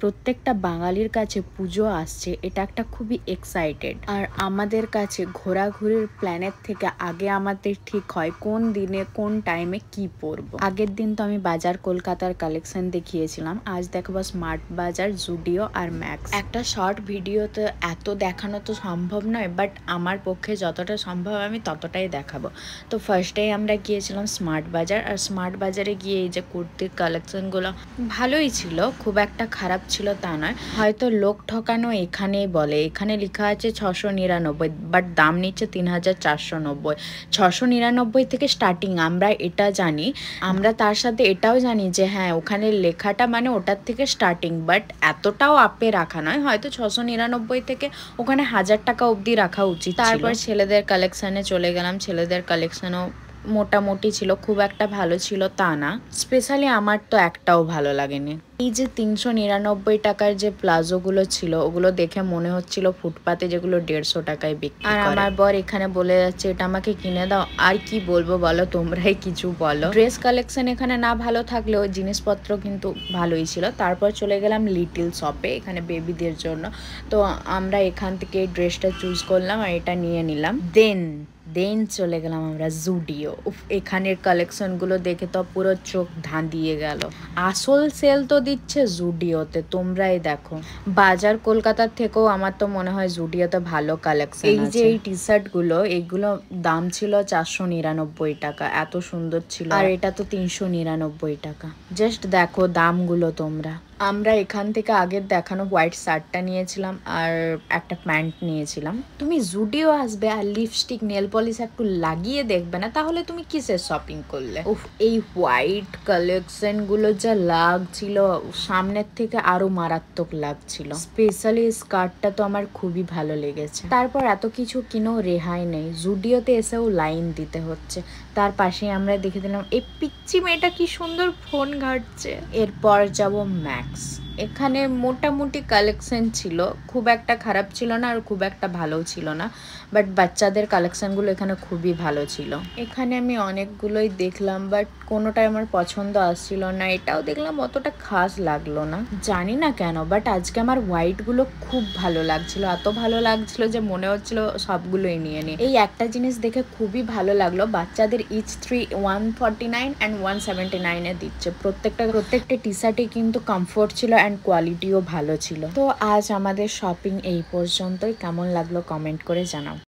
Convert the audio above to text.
প্রত্যেকটা বাঙালির কাছে পুজো আসছে, এটা একটা খুবই এক্সাইটেড। আর আমাদের কাছে ঘোরাঘুরির প্ল্যানের থেকে আগে আমাদের ঠিক হয় কোন দিনে কোন টাইমে কি পরবো। আগের দিন তো আমি বাজার কলকাতার কালেকশন দেখিয়েছিলাম, আজ দেখাবো স্মার্ট বাজার, জুডিও আর ম্যাক্স। একটা শর্ট ভিডিওতে এত দেখানো তো সম্ভব নয়, বাট আমার পক্ষে যতটা সম্ভব আমি ততটাই দেখাবো। তো ফার্স্টেই আমরা গিয়েছিলাম স্মার্ট বাজার, আর স্মার্ট বাজারে গিয়ে এই যে কুর্তির কালেকশনগুলো ভালোই ছিল, খুব একটা খারাপ ছিল তা নয়। হয়তো লোক ঠকানো এখানেই বলে, এখানে লেখা আছে 699, বাট দাম নিচ্ছে 3490। 699 থেকে স্টার্টিং, আমরা এটা জানি। আমরা তার সাথে এটাও জানি যে হ্যাঁ ওখানে লেখাটা মানে ওটার থেকে স্টার্টিং, বাট এতটাও আপে রাখা নয়। হয়তো 699 থেকে ওখানে 1000 টাকা অবধি রাখা উচিত। তারপর ছেলেদের কালেকশানে চলে গেলাম। ছেলেদের কালেকশানও মোটামুটি ছিল, খুব একটা ভালো ছিল তা না। স্পেশালি আমার তো একটাও ভালো লাগেনি। এই যে 399 টাকার যে প্লাজোগুলো ছিল, ওগুলো দেখে মনে হচ্ছিল ফুটপাতে যেগুলো 150 টাকায় বিক্রি করে। আর আমার বর এখানে বলে যাচ্ছে এটা আমাকে কিনে দাও। আর কি বলবো বলো, তোমরাই কিছু বলো। ড্রেস কালেকশন এখানে না ভালো থাকলেও জিনিসপত্র কিন্তু ভালোই ছিল। তারপর চলে গেলাম লিটিল শপে, এখানে বেবিদের জন্য। তো আমরা এখান থেকে ড্রেসটা চুজ করলাম আর এটা নিয়ে নিলাম। দেন চলে গেলাম আমরা জুডিও। এখানের কালেকশনগুলো দেখে তো পুরো চোখ ধাঁধিয়ে গেল। আসল সেল তো দিচ্ছে জুডিওতে, তোমরাই দেখো। বাজার কলকাতার থেকেও আমার তো মনে হয় জুডিওতে ভালো কালেকশন। এই যে এই টি শার্টগুলো, এইগুলো দাম ছিল 499 টাকা, এত সুন্দর ছিল। আর এটা তো 399 টাকা। জাস্ট দেখো দামগুলো তোমরা। আমরা এখান থেকে আগের দেখানো হোয়াইট শার্টটা নিয়েছিলাম আর একটা প্যান্ট নিয়েছিলাম। তুমি জুডিও আসবে আর লিপস্টিক নেল পলিশ একটু লাগিয়ে দেখবে না, তাহলে তুমি কিসের শপিং করলে? এই হোয়াইট কালেকশন গুলো যা লাগছিল, সামনের থেকে আরো মারাত্মক লাগছিল। স্পেশালি স্কার্টটা তো আমার খুবই ভালো লেগেছে। তারপর এত কিছু কিনেও রেহাই নেই, জুডিওতে এসেও লাইন দিতে হচ্ছে। তার পাশে আমরা দেখে দিলাম এই পিচ্চি মেয়েটা কি সুন্দর ফোন ঘাটছে। এরপর যাব ম্যাক্স। এখানে মোটামুটি কালেকশন ছিল, খুব একটা খারাপ ছিল না আর খুব একটা ভালোও ছিল না, বাট বাচ্চাদের কালেকশনগুলো এখানে খুবই ভালো ছিল। এখানে আমি অনেকগুলোই দেখলাম, বাট কোনোটাই আমার পছন্দ আসছিল না। এটাও দেখলাম, অতটা খাস লাগলো না, জানি না কেন। বাট আজকে আমার হোয়াইটগুলো খুব ভালো লাগছিল, এত ভালো লাগছিল যে মনে হচ্ছিল সবগুলোই নিয়ে নিই। এই একটা জিনিস দেখে খুবই ভালো লাগলো, বাচ্চাদের ইচ 149 অ্যান্ড 179 দিচ্ছে। প্রত্যেকটা টি শার্টে কিন্তু কমফোর্ট ছিল অ্যান্ড কোয়ালিটিও ভালো ছিল। তো আজ আমাদের শপিং এই পর্যন্তই। কেমন লাগলো কমেন্ট করে জানাও।